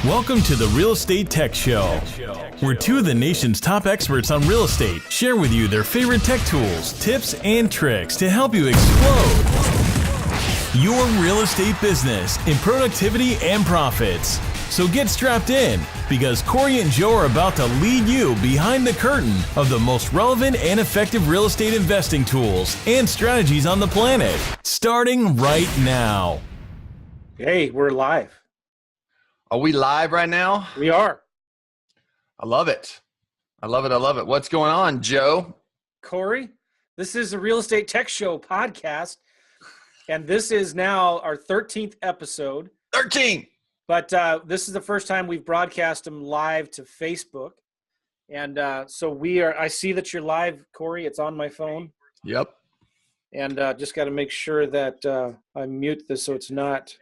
Welcome to the Real Estate Tech Show, where two of the nation's top experts on real estate share with you their favorite tech tools, tips, and tricks to help you explode your real estate business in productivity and profits. So get strapped in, because Cory and Joe are about to lead you behind the curtain of the most relevant and effective real estate investing tools and strategies on the planet, starting right now. Hey, we're live. Are we live right now? We are. I love it. I love it. I love it. What's going on, Joe? Cory, this is the Real Estate Tech Show podcast, and this is now our 13th episode. 13! But this is the first time we've broadcast them live to Facebook. And so I see that you're live, Cory. It's on my phone. Yep. And just got to make sure that I mute this so it's not.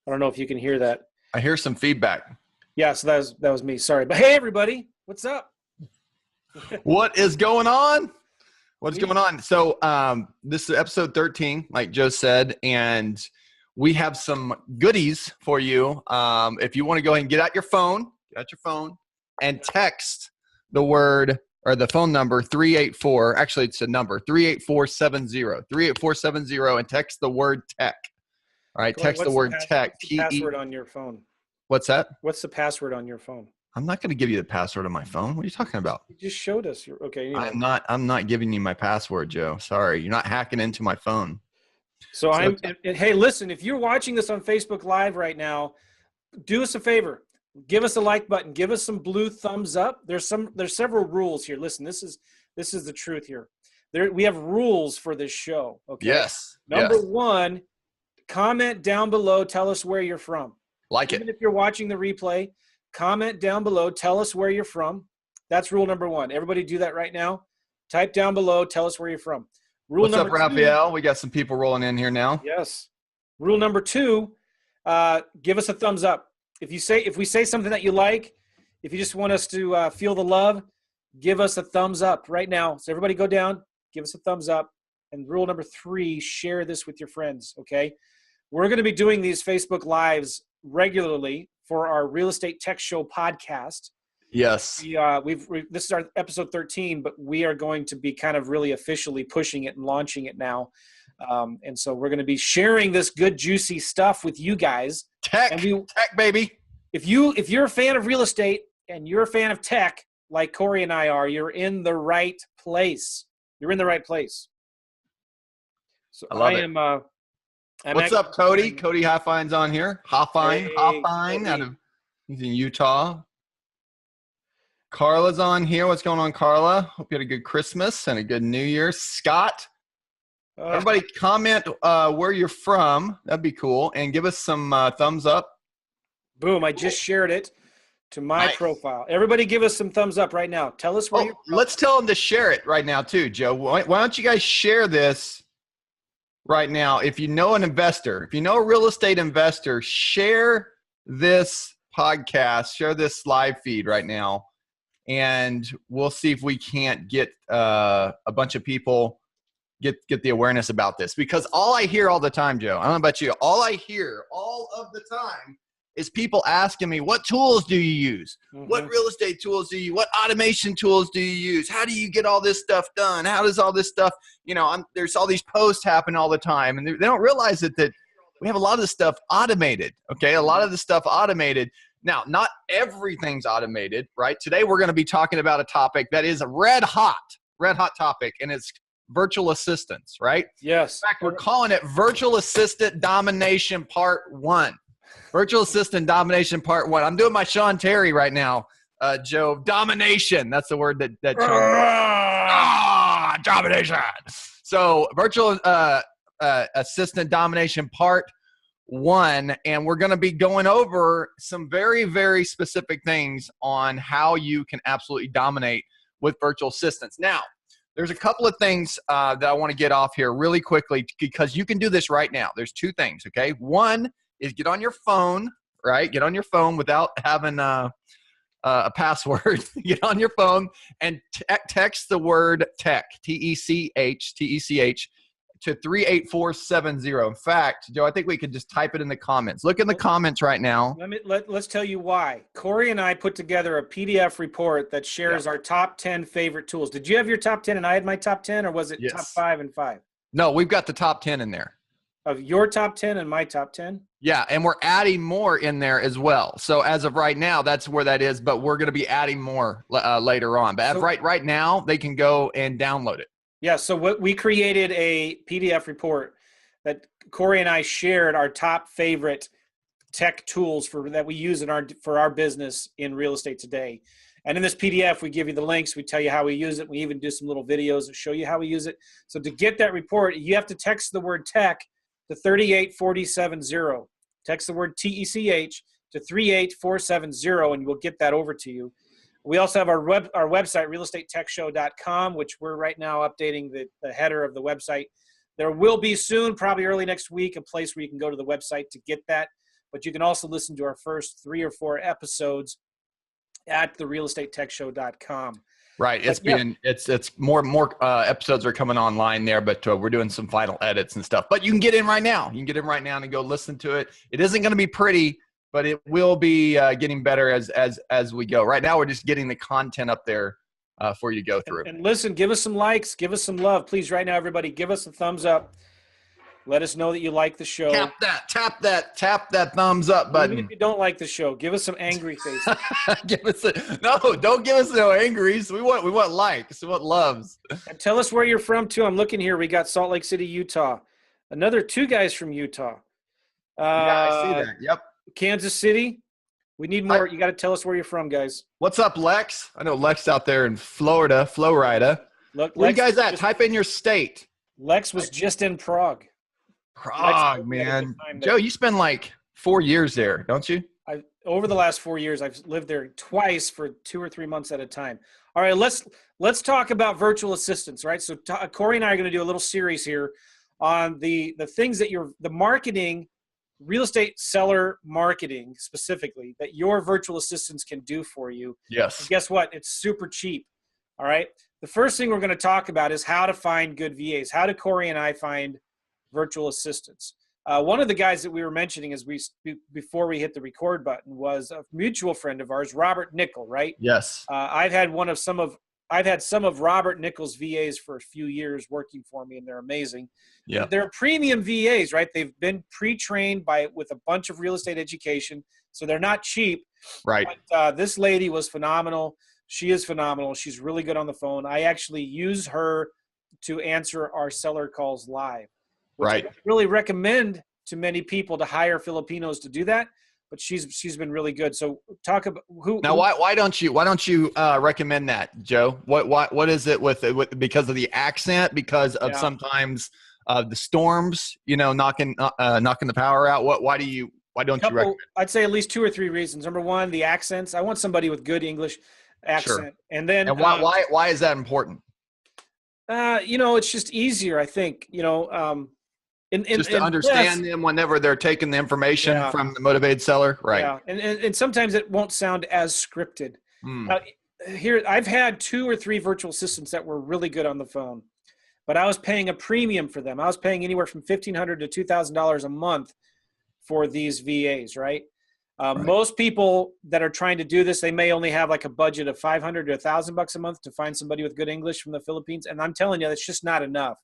I don't know if you can hear that. I hear some feedback. Yeah, so that was me. Sorry. But hey, everybody, what's up? What is going on? What's going on? So this is episode 13, like Joe said, and we have some goodies for you. If you want to go ahead and get out your phone, and text the word or the phone number 384. Actually, it's a number 38470. 38470, and text the word tech. All right, text the word tech. What's the password on your phone? What's that? What's the password on your phone? I'm not going to give you the password on my phone. What are you talking about? You just showed us. Okay. Anyway. I'm not giving you my password, Joe. Sorry, you're not hacking into my phone. Hey, listen, if you're watching this on Facebook Live right now, do us a favor. Give us a like button. Give us some blue thumbs up. There's several rules here. Listen, this is the truth here. We have rules for this show. Okay. Yes. Number one, comment down below. Tell us where you're from. Even if you're watching the replay, comment down below. Tell us where you're from. That's rule number one. Everybody do that right now. Type down below. Tell us where you're from. What's up, Raphael? We got some people rolling in here now. Yes. Rule number two, give us a thumbs up. If we say something that you like, if you just want us to feel the love, give us a thumbs up right now. So everybody go down, give us a thumbs up. And rule number three, share this with your friends, okay? We're going to be doing these Facebook Lives regularly for our Real Estate Tech Show podcast. Yes. This is our episode 13, but we are going to be kind of really officially pushing it and launching it now. And so we're going to be sharing this good, juicy stuff with you guys. Tech, baby. If you're a fan of real estate and you're a fan of tech, like Cory and I are, you're in the right place. You're in the right place. So I love it. What's up, Cody? Cody Hoffine's on here. Hoffine, he's in Utah. Carla's on here. What's going on, Carla? Hope you had a good Christmas and a good New Year. Scott, everybody comment where you're from. That'd be cool. And give us some thumbs up. Boom, I just shared it to my profile. Everybody give us some thumbs up right now. Tell us where you're from. Let's tell them to share it right now too, Joe. Why don't you guys share this right now? If you know an investor, if you know a real estate investor, share this podcast, share this live feed right now. And we'll see if we can't get a bunch of people get the awareness about this. Because all I hear all the time, Joe, I don't know about you, all I hear all of the time is people asking me, what tools do you use? Mm-hmm. What real estate tools do you use? What automation tools do you use? How do you get all this stuff done? How does all this stuff, there's all these posts happen all the time. And they don't realize that we have a lot of this stuff automated, okay? A lot of the stuff automated. Now, not everything's automated, right? Today, we're going to be talking about a topic that is a red hot topic, and it's virtual assistants, right? Yes. In fact, we're calling it Virtual Assistant Domination Part 1. Virtual Assistant Domination Part 1. I'm doing my Sean Terry right now, Joe. Domination. That's the word that domination. So, Virtual Assistant Domination Part 1, and we're going to be going over some very, very specific things on how you can absolutely dominate with virtual assistants. Now, there's a couple of things that I want to get off here really quickly, because you can do this right now. There's two things, okay? One is get on your phone, right? Get on your phone without having a password. Get on your phone and text the word tech, T-E-C-H, to 38470. In fact, Joe, I think we could just type it in the comments. Look in the comments right now. Let's tell you why. Cory and I put together a PDF report that shares our top 10 favorite tools. Did you have your top 10 and I had my top 10, or was it top 5 and 5? No, we've got the top 10 in there. Of your top 10 and my top 10? Yeah, and we're adding more in there as well. So as of right now, that's where that is, but we're going to be adding more later on. But right now, they can go and download it. Yeah, so we created a PDF report that Cory and I shared our top favorite tech tools that we use for our business in real estate today. And in this PDF, we give you the links. We tell you how we use it. We even do some little videos that show you how we use it. So to get that report, you have to text the word tech to 38470. Text the word TECH to 38470, and we'll get that over to you. We also have our website, realestatetechshow.com, which we're right now updating the header of the website. There will be soon, probably early next week, a place where you can go to the website to get that. But you can also listen to our first 3 or 4 episodes at the realestatetechshow.com. Right. It's more episodes are coming online there, but we're doing some final edits and stuff. But you can get in right now. You can get in right now and go listen to it. It isn't going to be pretty, but it will be getting better as we go. Right now, we're just getting the content up there for you to go through. And listen, give us some likes, give us some love, please. Right now, everybody, give us a thumbs up. Let us know that you like the show. Tap that thumbs up button. Even if you don't like the show, give us some angry faces. Don't give us no angries. We want likes. We want loves. And tell us where you're from too. I'm looking here. We got Salt Lake City, Utah. Another 2 guys from Utah. Yeah, I see that. Yep. Kansas City. We need more. You got to tell us where you're from, guys. What's up, Lex? I know Lex out there in Florida. Look, where you guys at? Type in your state. Lex was just in Prague. Prague, man. Joe, you spend like 4 years there, don't you? Over the last 4 years, I've lived there twice for 2 or 3 months at a time. All right, let's talk about virtual assistants, right? So Cory and I are going to do a little series here on the things that the marketing, real estate seller marketing specifically, that your virtual assistants can do for you. Yes. And guess what? It's super cheap. All right. The first thing we're going to talk about is how to find good VAs. How do Cory and I find virtual assistants? One of the guys that we were mentioning before we hit the record button was a mutual friend of ours, Robert Nickel, right? Yes. I've had some of Robert Nickel's VAs for a few years working for me, and they're amazing. Yeah. They're premium VAs, right? They've been pre-trained with a bunch of real estate education, so they're not cheap. Right. But this lady was phenomenal. She is phenomenal. She's really good on the phone. I actually use her to answer our seller calls live. Right. I really recommend to many people to hire Filipinos to do that, but she's been really good. So talk about who. Now, why don't you recommend that, Joe? What is it with because of the accent? Because of sometimes the storms, knocking the power out. Why don't you recommend? I'd say at least 2 or 3 reasons. Number one, the accents. I want somebody with good English accent, sure. And then why is that important? It's just easier, I think. Just to understand them whenever they're taking the information from the motivated seller, right? Yeah, and sometimes it won't sound as scripted. Here, I've had 2 or 3 virtual assistants that were really good on the phone, but I was paying a premium for them. I was paying anywhere from $1,500 to $2,000 a month for these VAs, right? Right. Most people that are trying to do this, they may only have like a budget of $500 to $1,000 a month to find somebody with good English from the Philippines, and I'm telling you, that's just not enough.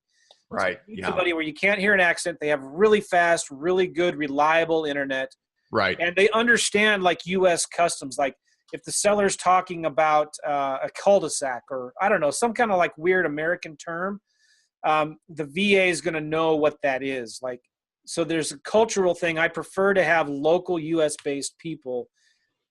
Right. So somebody where you can't hear an accent, they have really fast, really good, reliable internet. Right. And they understand like U.S. customs. Like if the seller's talking about a cul-de-sac or I don't know, some kind of like weird American term, the VA is going to know what that is. Like, so there's a cultural thing. I prefer to have local U.S.-based people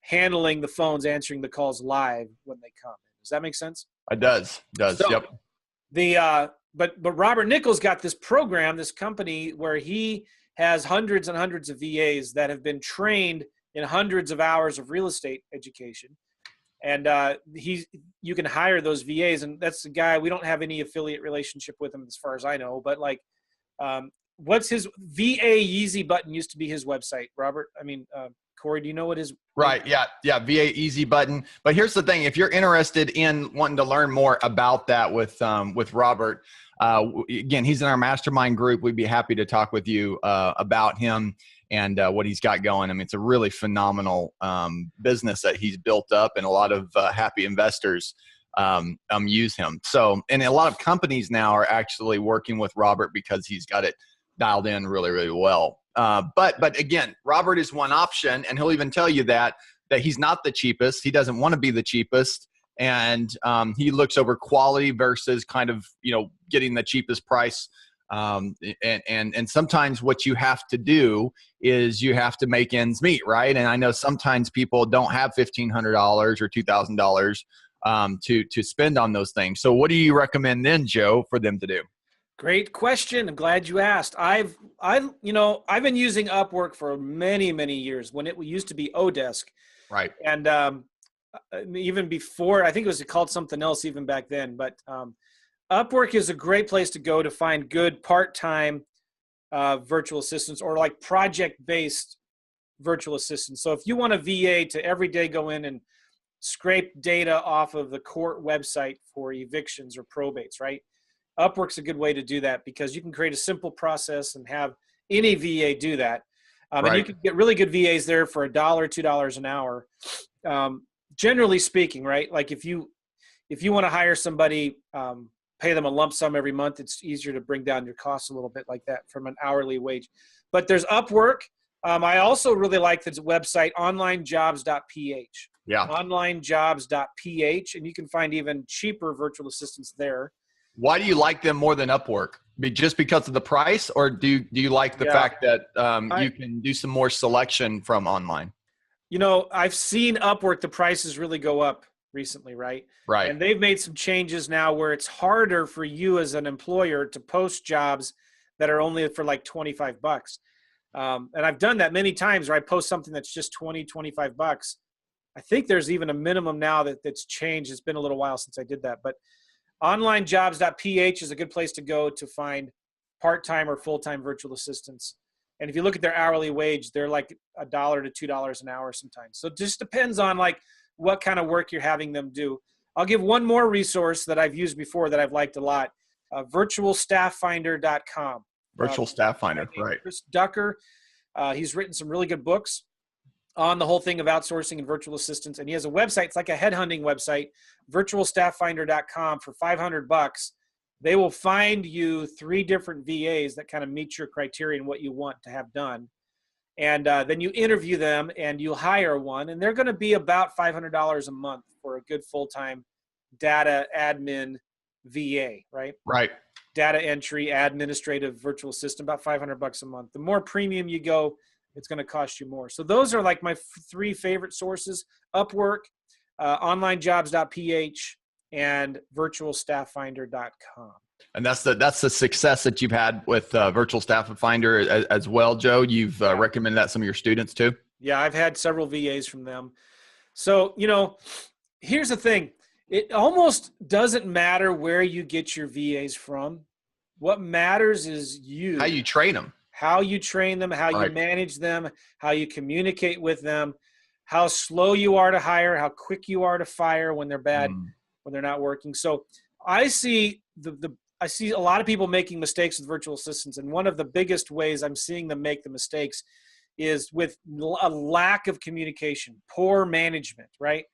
handling the phones, answering the calls live when they come. Does that make sense? It does. So, yep. But Robert Nickel's got this program, this company where he has hundreds and hundreds of VAs that have been trained in hundreds of hours of real estate education. And you can hire those VAs, and that's the guy. We don't have any affiliate relationship with him as far as I know, but like what's his VA Yeezy button used to be his website, Robert? I mean, Cory, do you know what his right? Yeah, VA Easy button. But here's the thing: if you're interested in wanting to learn more about that with Robert, Again, he's in our mastermind group. We'd be happy to talk with you about him and what he's got going. I mean, it's a really phenomenal business that he's built up, and a lot of happy investors use him. So, and a lot of companies now are actually working with Robert because he's got it dialed in really, really well. But again, Robert is one option, and he'll even tell you that he's not the cheapest. He doesn't want to be the cheapest. And he looks over quality versus kind of, getting the cheapest price. And sometimes what you have to do is you have to make ends meet, right? And I know sometimes people don't have $1,500 or $2,000 to spend on those things. So what do you recommend then, Joe, for them to do? Great question. I'm glad you asked. I've been using Upwork for many, many years when it used to be Odesk. Right. And even before, I think it was called something else even back then. But Upwork is a great place to go to find good part-time virtual assistants or like project-based virtual assistants. So if you want a VA to every day go in and scrape data off of the court website for evictions or probates, right? Upwork's a good way to do that because you can create a simple process and have any VA do that. Right. And you can get really good VAs there for $1, $2 an hour. Generally speaking, right? Like if you want to hire somebody, pay them a lump sum every month, it's easier to bring down your costs a little bit like that from an hourly wage. But there's Upwork. I also really like the website onlinejobs.ph. Yeah. Onlinejobs.ph, and you can find even cheaper virtual assistants there. Why do you like them more than Upwork? Just because of the price, or do you like the fact that you can do some more selection from online? I've seen Upwork, the prices really go up recently, right? Right. And they've made some changes now where it's harder for you as an employer to post jobs that are only for like $25. And I've done that many times where I post something that's just $25. I think there's even a minimum now that's changed. It's been a little while since I did that, but onlinejobs.ph is a good place to go to find part-time or full-time virtual assistants. And if you look at their hourly wage, they're like $1 to $2 an hour sometimes. So it just depends on like what kind of work you're having them do. I'll give one more resource that I've used before that I've liked a lot, virtualstafffinder.com. Virtual Staff Finder, right. Chris Ducker, he's written some really good books on the whole thing of outsourcing and virtual assistants. And he has a website. It's like a headhunting website, virtualstafffinder.com for $500. They will find you 3 different VAs that kind of meet your criteria and what you want to have done. And then you interview them and you'll hire one. And they're going to be about $500 a month for a good full-time data admin VA, right? Right. Data entry, administrative virtual assistant, about $500 a month. The more premium you go, it's going to cost you more. So those are like my 3 favorite sources: Upwork, onlinejobs.ph, and virtualstafffinder.com. And that's the success that you've had with Virtual Staff Finder as well, Joe. You've recommended that to some of your students too. Yeah, I've had several VAs from them. So, here's the thing. It almost doesn't matter where you get your VAs from. What matters is how you train them. How you train them, how you manage them, how you communicate with them, how slow you are to hire, how quick you are to fire when they're bad, when they're not working. So I see I see a lot of people making mistakes with virtual assistants, and one of the biggest ways I'm seeing them make the mistakes is with a lack of communication, poor management, right?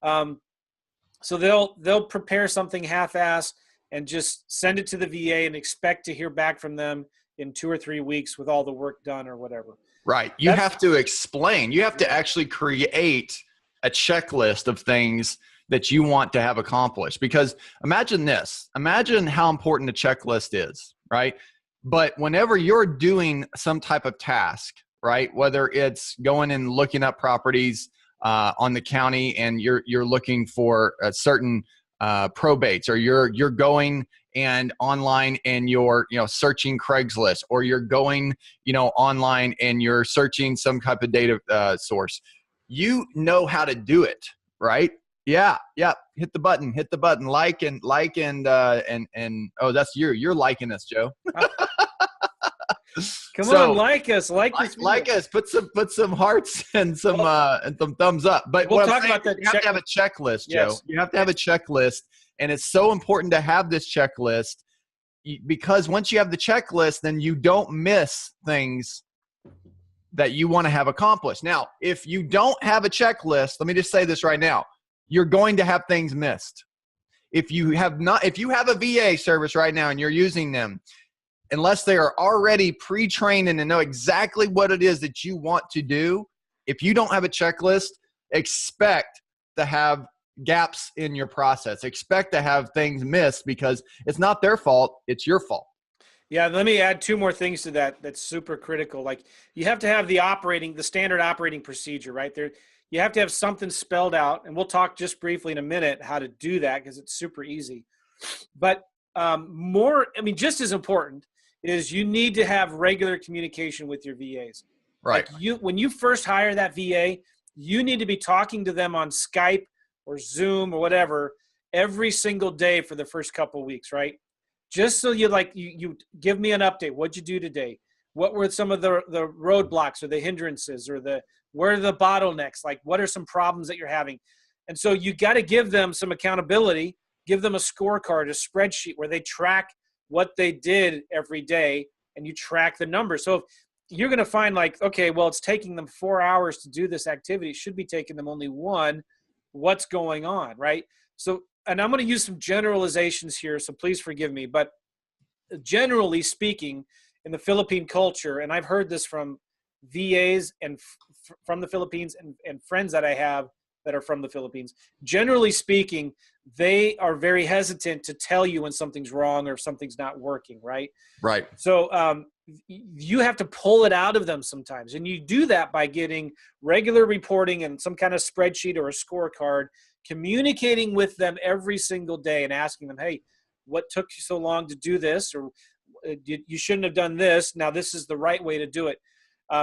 So they'll prepare something half-assed and just send it to the VA and expect to hear back from them in 2 or 3 weeks with all the work done or whatever. Right. You have to explain. You have to actually create a checklist of things that you want to have accomplished. Because imagine this. Imagine how important a checklist is, right? But whenever you're doing some type of task, right, whether it's going and looking up properties on the county and you're looking for a certain probates, or you're going and online and you're searching Craigslist, or you're going online and you're searching some type of data source, how to do it, right? Yeah. Hit the button, like and oh, that's you're liking us, Joe. Come on, like us, like us. Put some hearts and some thumbs up. But we'll talk about that. You have to have a checklist, Joe. Yes. You have to have a checklist, and it's so important to have this checklist because once you have the checklist, then you don't miss things that you want to have accomplished. Now, if you don't have a checklist, let me just say this right now, you're going to have things missed. If you have a VA service right now and you're using them, unless they are already pre-trained and know exactly what it is that you want to do, if you don't have a checklist, expect to have gaps in your process. Expect to have things missed because it's not their fault, it's your fault. Yeah, let me add two more things to that that's super critical. Like you have to have the standard operating procedure, right? There, you have to have something spelled out, and we'll talk just briefly in a minute how to do that because it's super easy. But just as important is you need to have regular communication with your VAs. Right. Like when you first hire that VA, you need to be talking to them on Skype or Zoom or whatever every single day for the first couple of weeks, right? Just so you give me an update. What'd you do today? What were some of the roadblocks or the hindrances or where are the bottlenecks? Like what are some problems that you're having? And so you got to give them some accountability, give them a scorecard, a spreadsheet where they track what they did every day and you track the numbers. So if you're going to find like, okay, well, it's taking them 4 hours to do this activity. It should be taking them only one. What's going on, right? So, and I'm going to use some generalizations here, so please forgive me. But generally speaking, in the Philippine culture, and I've heard this from VAs and from the Philippines and friends that I have that are from the Philippines, generally speaking, they are very hesitant to tell you when something's wrong or if something's not working, right? Right. So you have to pull it out of them sometimes. And you do that by getting regular reporting and some kind of spreadsheet or a scorecard, communicating with them every single day and asking them, hey, what took you so long to do this? Or you shouldn't have done this. Now this is the right way to do it.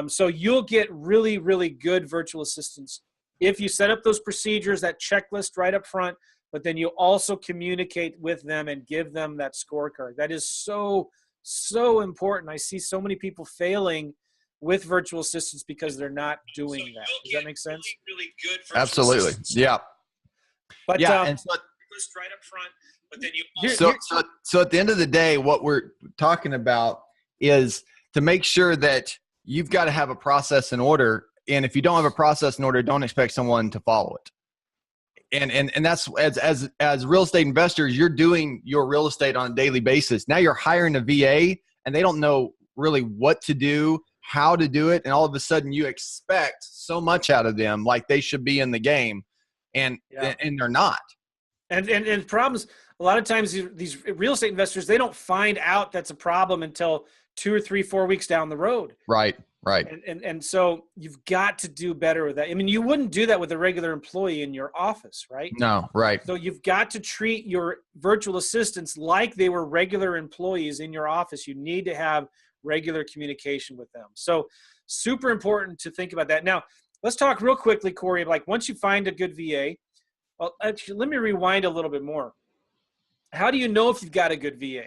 So you'll get really, really good virtual assistants if you set up those procedures, that checklist right up front, but then you also communicate with them and give them that scorecard. That is so, so important. I see so many people failing with virtual assistants because they're not doing that. Does that make sense? Really good virtual Absolutely. Assistants. Yeah. But yeah, and so list right up front, but then you so at the end of the day, what we're talking about is to make sure that you've got to have a process in order. And if you don't have a process in order, don't expect someone to follow it. And that's as real estate investors, you're doing your real estate on a daily basis. Now you're hiring a VA and they don't know really what to do, how to do it. And all of a sudden you expect so much out of them, like they should be in the game and they're not. And problems, a lot of times these real estate investors, they don't find out that's a problem until 2 or 3, 4 weeks down the road. Right. Right. And so you've got to do better with that. I mean, you wouldn't do that with a regular employee in your office, right? No, right. So you've got to treat your virtual assistants like they were regular employees in your office. You need to have regular communication with them. So super important to think about that. Now, let's talk real quickly, Cory, like once you find a good VA, well, actually, let me rewind a little bit more. How do you know if you've got a good VA?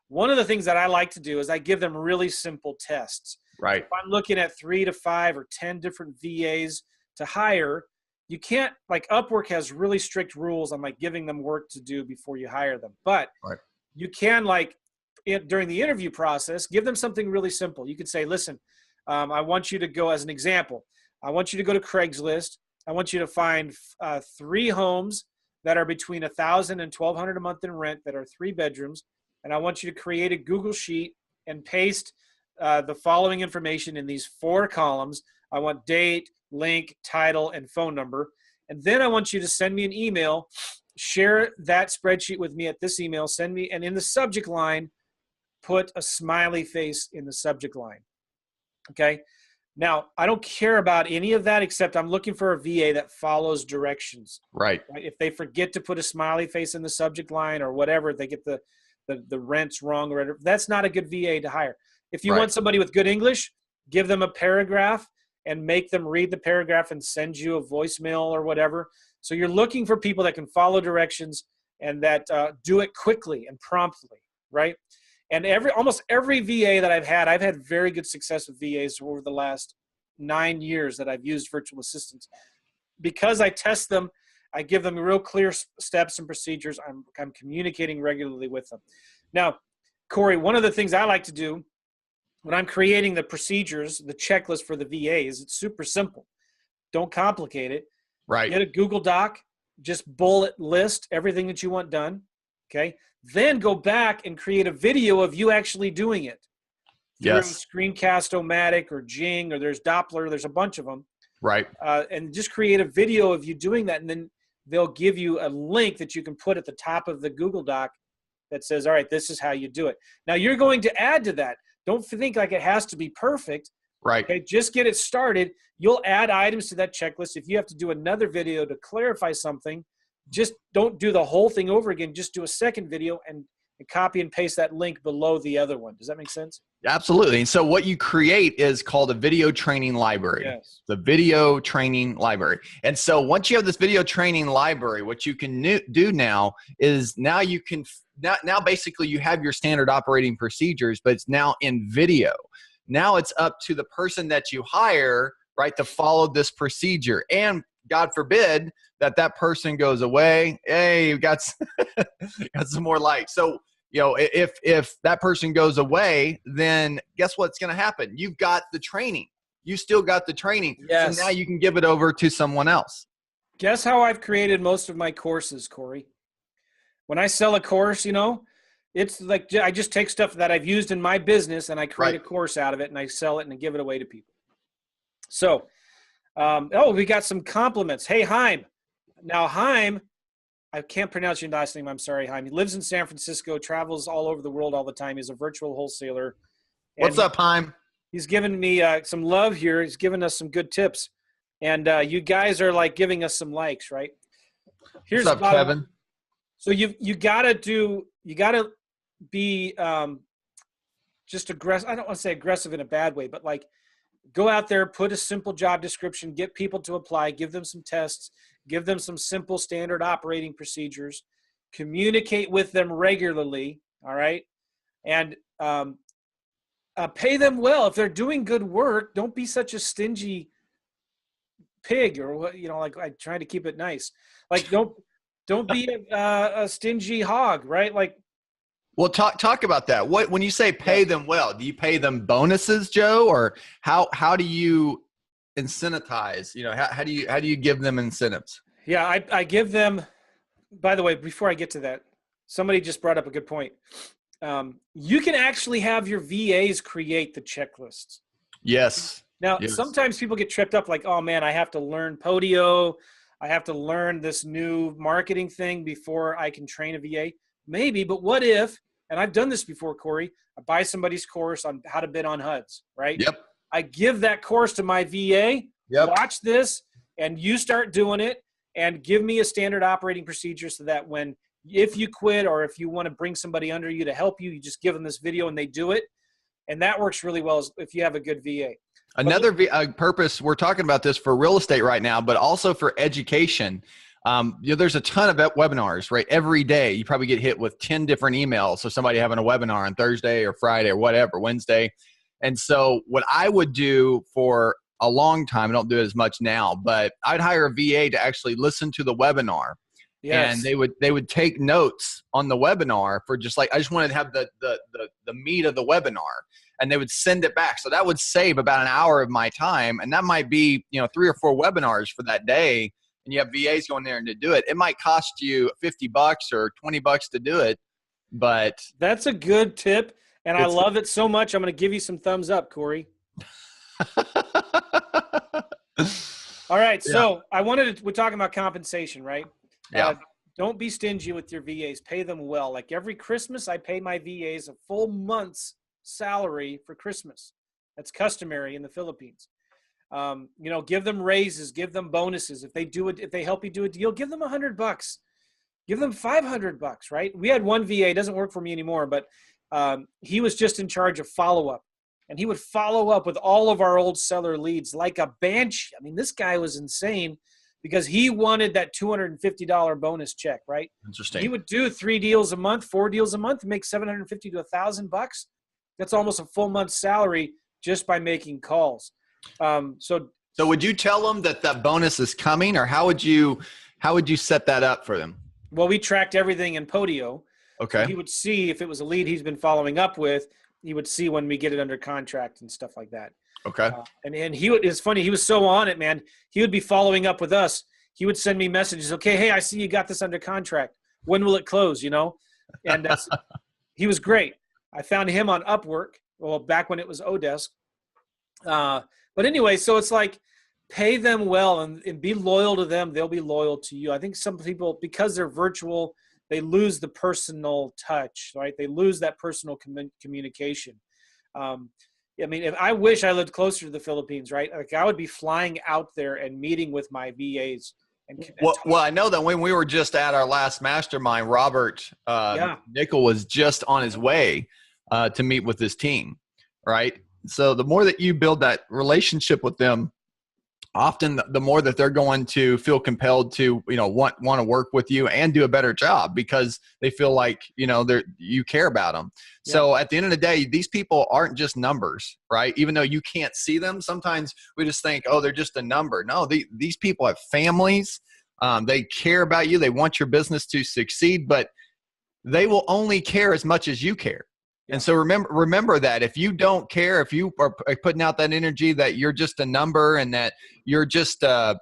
One of the things that I like to do is I give them really simple tests. Right. If I'm looking at 3 to 5 or 10 different VAs to hire, you can't, like Upwork has really strict rules on like giving them work to do before you hire them. But you can during the interview process, give them something really simple. You could say, listen, I want you to go, as an example, I want you to go to Craigslist. I want you to find 3 homes that are between $1,000 and $1,200 a month in rent that are 3 bedrooms. And I want you to create a Google Sheet and paste the following information in these 4 columns. I want date, link, title, and phone number. And then I want you to send me an email, share that spreadsheet with me at this email, send me, and in the subject line, put a smiley face in the subject line. Okay. Now, I don't care about any of that except I'm looking for a VA that follows directions. Right. If they forget to put a smiley face in the subject line or whatever, if they get the rents wrong or whatever, that's not a good VA to hire. If you want somebody with good English, give them a paragraph and make them read the paragraph and send you a voicemail or whatever. So you're looking for people that can follow directions and that do it quickly and promptly, right? And almost every VA that I've had very good success with VAs over the last 9 years that I've used virtual assistants. Because I test them, I give them real clear steps and procedures. I'm communicating regularly with them. Now, Cory, one of the things I like to do when I'm creating the procedures, the checklist for the VAs, it's super simple. Don't complicate it. Right. Get a Google Doc, just bullet list everything that you want done. Okay. Then go back and create a video of you actually doing it through Yes. Screencast-O-Matic or Jing, or there's Doppler. There's a bunch of them. Right. And just create a video of you doing that. And then they'll give you a link that you can put at the top of the Google Doc that says, all right, this is how you do it. Now you're going to add to that. Don't think like it has to be perfect. Right. Okay, just get it started. You'll add items to that checklist. If you have to do another video to clarify something, just don't do the whole thing over again. Just do a second video and copy and paste that link below the other one. Does that make sense? Absolutely. And so what you create is called a video training library. Yes. The video training library. And so once you have this video training library, what you can do now is now you can now basically you have your standard operating procedures, but it's now in video. Now it's up to the person that you hire, right, to follow this procedure. And God forbid that person goes away. Hey, you got some more likes. So, you know, if that person goes away, then guess what's going to happen? You've got the training. You still got the training. Yes. So now you can give it over to someone else. Guess how I've created most of my courses, Cory? When I sell a course, you know, it's like I just take stuff that I've used in my business and I create a course out of it and I sell it and I give it away to people. So, we got some compliments. Hey, Haim. Now, Haim, I can't pronounce your last name. I'm sorry, Haim. He lives in San Francisco, travels all over the world all the time. He's a virtual wholesaler. What's up, Haim? He's given me some love here. He's given us some good tips. And you guys are like giving us some likes, right? Here's What's up, Kevin? So you gotta be just aggressive. I don't want to say aggressive in a bad way, but like go out there, put a simple job description, get people to apply, give them some tests, give them some simple standard operating procedures, communicate with them regularly. All right. And pay them well. If they're doing good work, don't be such a stingy pig or what, you know, like I try to keep it nice. Like don't be a stingy hog, right? Like, well, talk about that. When you say pay them well, do you pay them bonuses, Joe, or how do you incentivize? You know, how do you give them incentives? Yeah, I give them. By the way, before I get to that, somebody just brought up a good point. You can actually have your VAs create the checklists. Yes. Now, yes. Sometimes people get tripped up like, oh man, I have to learn Podio. I have to learn this new marketing thing before I can train a VA. Maybe, but what if, and I've done this before, Cory, I buy somebody's course on how to bid on HUDs, right? Yep. I give that course to my VA, watch this, and you start doing it, and give me a standard operating procedure so that if you quit or if you want to bring somebody under you to help you, you just give them this video and they do it. And that works really well if you have a good VA. Another purpose, we're talking about this for real estate right now, but also for education. There's a ton of webinars, right? Every day you probably get hit with 10 different emails. So somebody having a webinar on Thursday or Friday or whatever, Wednesday. And so what I would do for a long time, I don't do it as much now, but I'd hire a VA to actually listen to the webinar. Yes. And they would take notes on the webinar for just like, I just wanted to have the meat of the webinar, and they would send it back. So that would save about an hour of my time. And that might be, 3 or 4 webinars for that day. And you have VAs going there and to do it. It might cost you $50 or $20 to do it, but that's a good tip. And I love it so much. I'm going to give you some thumbs up, Cory. All right. So we're talking about compensation, right? Yeah. Don't be stingy with your VAs. Pay them well. Like every Christmas, I pay my VAs a full month's salary for Christmas. That's customary in the Philippines. Give them raises, give them bonuses. If they help you do a deal, give them $100. Give them $500, right? We had one VA, doesn't work for me anymore, but he was just in charge of follow-up. And he would follow up with all of our old seller leads like a banshee. I mean, this guy was insane because he wanted that $250 bonus check, right? Interesting. He would do 3 deals a month, 4 deals a month, and make $750 to $1,000. That's almost a full month's salary just by making calls. So would you tell them that bonus is coming, or how would you set that up for them? Well, we tracked everything in Podio. Okay. So he would see if it was a lead he's been following up with. He would see when we get it under contract and stuff like that. Okay. And he would, it's funny, he was so on it, man. He would be following up with us. He would send me messages. Okay, hey, I see you got this under contract. When will it close? And he was great. I found him on Upwork. Well, back when it was Odesk. But anyway, so it's like, pay them well and be loyal to them. They'll be loyal to you. I think some people, because they're virtual, they lose the personal touch, right? They lose that personal communication. If I wish I lived closer to the Philippines, right? Like I would be flying out there and meeting with my VAs. Well, I know that when we were just at our last mastermind, Robert Nickel was just on his way to meet with his team, right? So the more that you build that relationship with them, often the more that they're going to feel compelled to, want to work with you and do a better job because they feel like, you care about them. Yeah. So at the end of the day, these people aren't just numbers, right? Even though you can't see them, sometimes we just think, oh, they're just a number. No, these people have families. They care about you. They want your business to succeed, but they will only care as much as you care. And so remember that if you don't care, if you are putting out that energy that you're just a number and that you're just a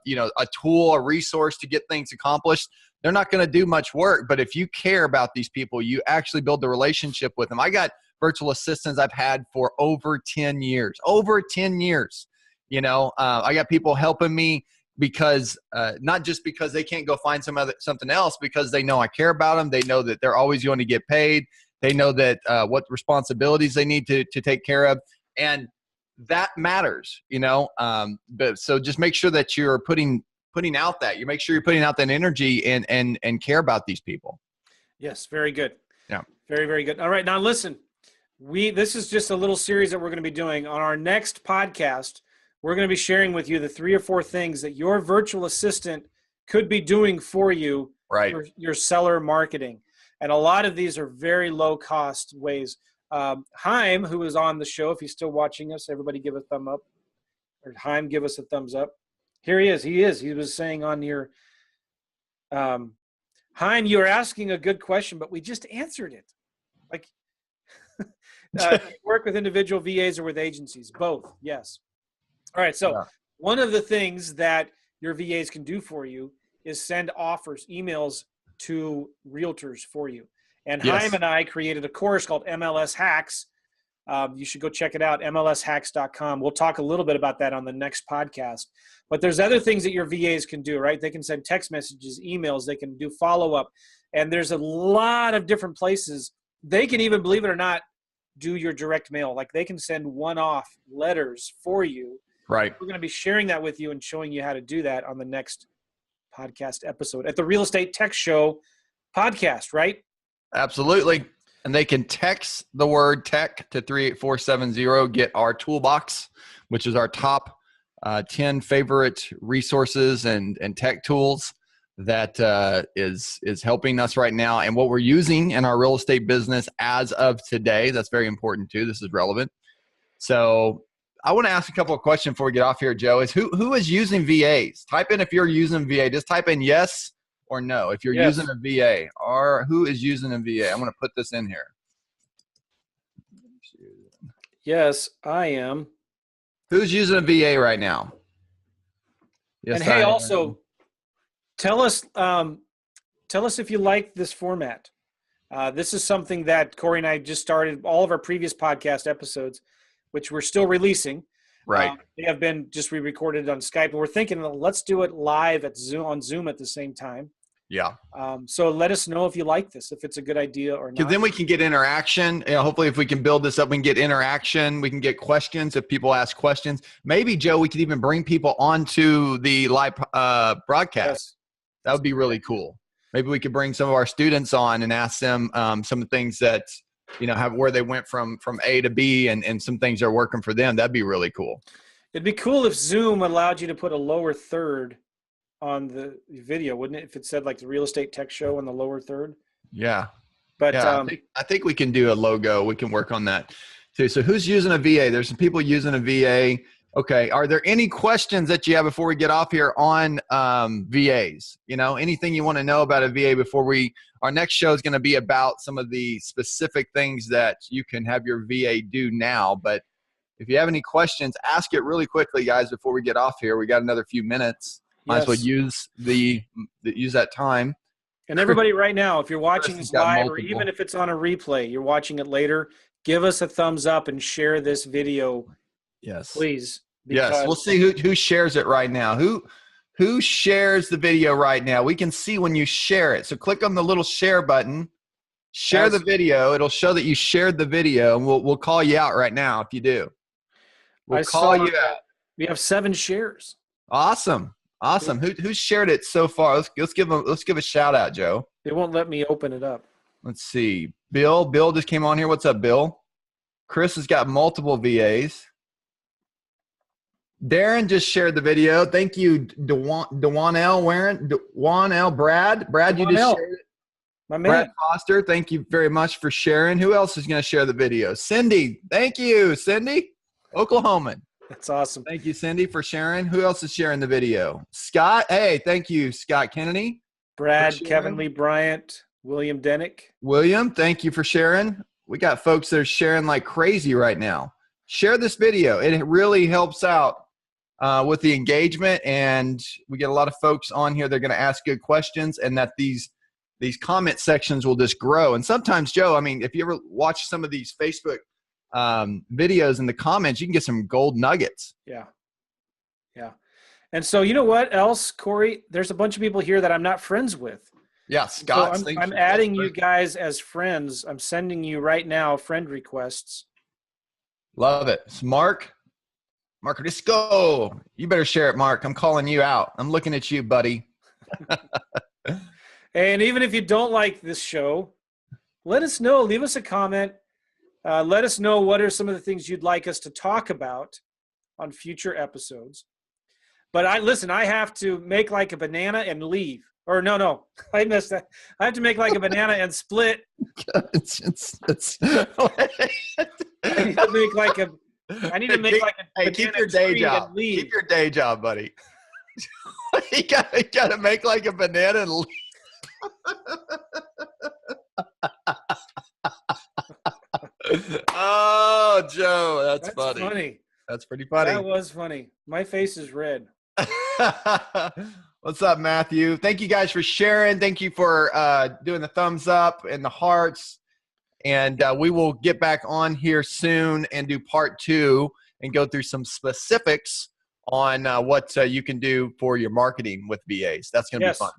tool, a resource to get things accomplished, they're not going to do much work. But if you care about these people, you actually build the relationship with them. I got virtual assistants I've had for over 10 years. Over 10 years. I got people helping me because not just because they can't go find something else, because they know I care about them. They know that they're always going to get paid. They know that what responsibilities they need to take care of, and that matters, But so just make sure that you're putting out that you make sure you're putting out that energy and care about these people. Yes, very good. Yeah, very, very good. All right, now listen, this is just a little series that we're going to be doing. On our next podcast, we're going to be sharing with you the 3 or 4 things that your virtual assistant could be doing for you, right? For your seller marketing. And a lot of these are very low cost ways. Haim, who is on the show, if he's still watching us, everybody give a thumb up. Or Haim, give us a thumbs up. Here he is. He was saying on your, Haim, you're asking a good question, but we just answered it. Like, work with individual VAs or with agencies? Both, yes. All right, so one of the things that your VAs can do for you is send offers, emails, to realtors for you. And Haim and I created a course called MLS Hacks. You should go check it out, mlshacks.com. We'll talk a little bit about that on the next podcast. But there's other things that your VAs can do, right? They can send text messages, emails. They can do follow-up. And there's a lot of different places. They can even, believe it or not, do your direct mail. Like they can send one-off letters for you. Right. We're going to be sharing that with you and showing you how to do that on the next podcast episode at the Real Estate Tech Show podcast, right? Absolutely. And they can text the word tech to 38470, get our toolbox, which is our top 10 favorite resources and tech tools that is helping us right now. And what we're using in our real estate business as of today, that's very important too. This is relevant. So I want to ask a couple of questions before we get off here, Joe, is who is using VAs? Type in if you're using VA. Just type in yes or no if you're using a VA, or who is using a VA. I'm going to put this in here. Yes, I am. Who's using a VA right now? Yes, and hey, also tell us if you like this format. This is something that Cory and I just started. All of our previous podcast episodes, which we're still releasing. Right. They have been just re-recorded on Skype. But we're thinking, let's do it live on Zoom at the same time. Yeah. So let us know if you like this, if it's a good idea or not. Because then we can get interaction. Hopefully, if we can build this up, we can get interaction. We can get questions if people ask questions. Maybe, Joe, we could even bring people onto the live broadcast. Yes. That would be really cool. Maybe we could bring some of our students on and ask them some things that have where they went from A to B and some things are working for them. That'd be really cool. It'd be cool if Zoom allowed you to put a lower third on the video, wouldn't it? If it said like the Real Estate Tech Show on the lower third. Yeah. But yeah, I think we can do a logo. We can work on that too. So who's using a VA? There's some people using a VA. Okay. Are there any questions that you have before we get off here on VAs? You know, anything you want to know about a VA before our next show is going to be about some of the specific things that you can have your VA do now. But if you have any questions, ask it really quickly, guys, before we get off here. We got another few minutes. Might as well use that time. And everybody right now, if you're watching this live or even if it's on a replay, you're watching it later, give us a thumbs up and share this video. Yes. Please. Yes. We'll see who shares it right now. Who shares the video right now? We can see when you share it. So click on the little share button. Share the video. It'll show that you shared the video, and we'll call you out right now if you do. We'll call you out. We have 7 shares. Awesome. Who shared it so far? Let's give a shout out, Joe. They won't let me open it up. Let's see. Bill just came on here. What's up, Bill? Chris has got multiple VAs. Darren just shared the video. Thank you, Dewanell Brad. Brad, you just shared it. My man. Brad Foster, thank you very much for sharing. Who else is going to share the video? Cindy, thank you, Cindy. Oklahoman. That's awesome. Thank you, Cindy, for sharing. Who else is sharing the video? Scott. Hey, thank you, Scott Kennedy. Brad, Kevin Lee Bryant, William Denick. William, thank you for sharing. We got folks that are sharing like crazy right now. Share this video. It really helps out with the engagement, and we get a lot of folks on here. They're going to ask good questions, and that these comment sections will just grow. And sometimes, Joe, I mean, if you ever watch some of these Facebook videos in the comments, you can get some gold nuggets. Yeah. And so, you know what else, Cory? There's a bunch of people here that I'm not friends with. Yeah, Scott. So I'm adding you guys as friends. I'm sending you right now friend requests. Love it. It's Mark Disco. You better share it, Mark. I'm calling you out. I'm looking at you, buddy. And even if you don't like this show, let us know. Leave us a comment. Let us know what are some of the things you'd like us to talk about on future episodes. But I have to make like a banana and leave. Or no, I missed that. I have to make like a banana and split. I need to make like a Hey, keep your day job. Keep your day job, buddy. you gotta make like a banana and leave. Oh, Joe, that's funny. That's pretty funny. That was funny. My face is red. What's up, Matthew? Thank you guys for sharing. Thank you for doing the thumbs up and the hearts. And we will get back on here soon and do part 2 and go through some specifics on what you can do for your marketing with VAs. That's going to be fun.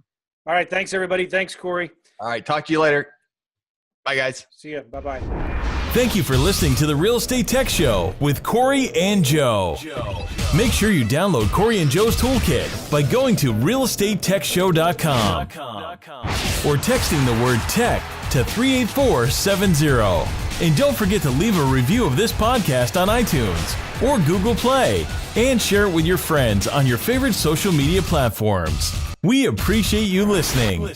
All right. Thanks, everybody. Thanks, Cory. All right. Talk to you later. Bye, guys. See ya. Bye-bye. Thank you for listening to the Real Estate Tech Show with Cory and Joe. Make sure you download Cory and Joe's toolkit by going to realestatetechshow.com or texting the word tech to 38470. And don't forget to leave a review of this podcast on iTunes or Google Play and share it with your friends on your favorite social media platforms. We appreciate you listening.